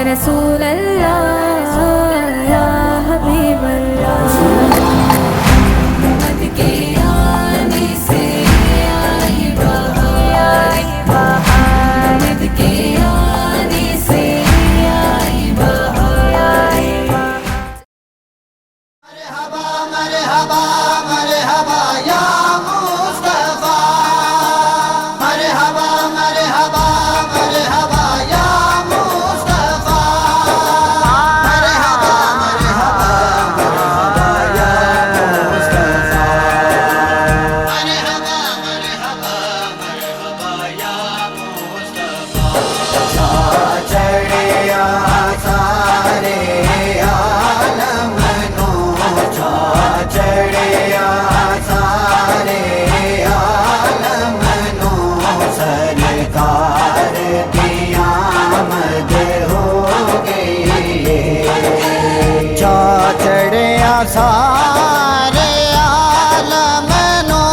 रसूल अल्लाह या हबीब अल्लाह। मद के आने से आई बहार, मद के आने से आई बहार। मरहबा मरहबा मरहबा या मुस्तफा, मरहबा मरहबा मरहबा या मुस्तफा, मरहबा मरहबा मरहबा या मुस्तफा, मरहबा मरहबा मरहबा या मुस्तफा। चढ़िया सारे आलम नो, चढ़िया सारे आलम नो, सरकार की आमद हो गई। चढ़िया सारे आलम नो,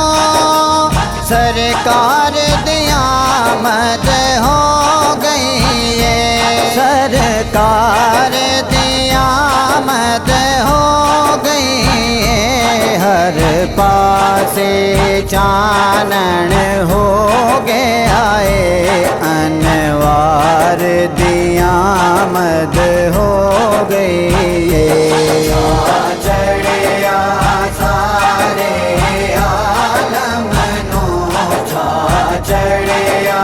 सरकार की आमद हो गई। सरकार की आमद हो गई। हर पासे चानन हो गया है, अनवार दी आमद हो गई है। चढ़िया सारे आलम नो, चढ़िया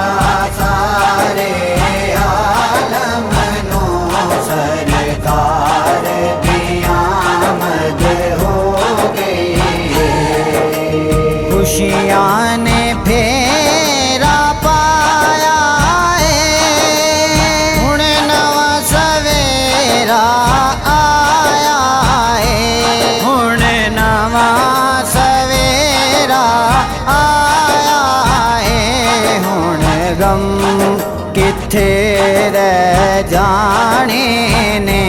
सारे आलम नो, सरकार की आमद हो गई है। खुशियाँ ने फेरा पाया है, हुण नवा सवेरा आया है, हुण नवा सवेरा आया है। हुण गम किथे रह जाने ने,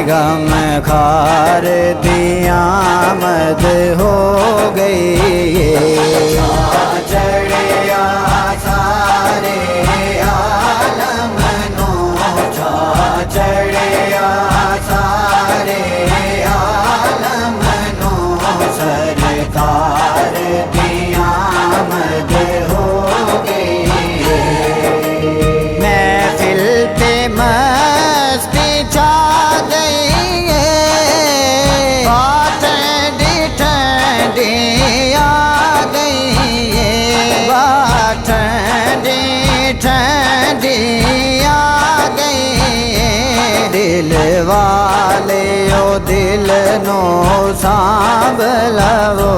गम खार दी आमद हो गई है। चढ़िया सारे आलम नो, चढ़िया सारे आलम नो, सरकार की आमद हो गई है। महफिल पे मस्ती छा गई है, बात ठंडी ठंडी आ गई है, बात ठंडी ठंडी आ गई है। दिल वाले ओ दिल नो सांभ लवो,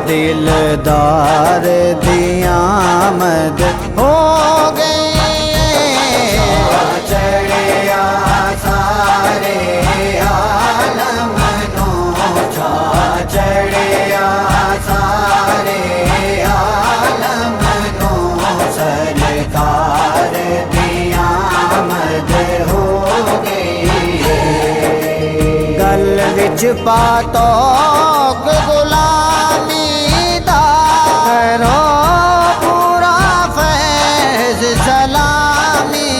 दिलदार दी आमद हो गई है। चढ़िया सारे आलम नो, चढ़िया सारे आलम नो, सरकार की आमद हो गई है। गल विच पातो गुलामी दा, करो पूरा फैज सलामी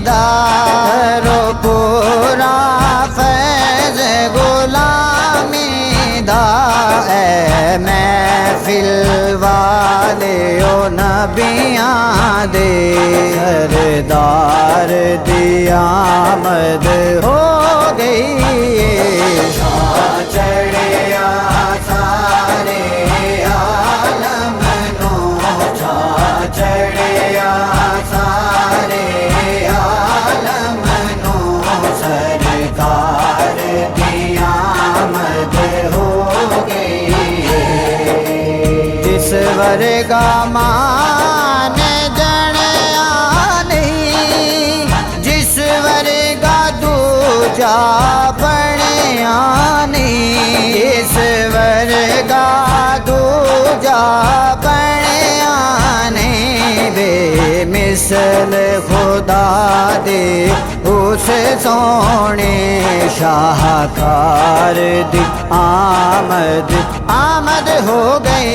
दा, करो पूरा फैज गुलामी दा। ऐ महफिल वाले ओ नबियां दे, सरदार दी आमद हो गई है। चढ़िया सारे आलम नो, चढ़िया सारे आलम नो, सरकार की आमद हो गई है। जिस वर्गा मान जनिया नहीं, जिस वर्गा दूजा बनिया नहीं, इस वर्गा दूजा बनिया नहीं। बेमिसल खुदा दे उस सोने, शाहकार दी आमद आमद हो गए।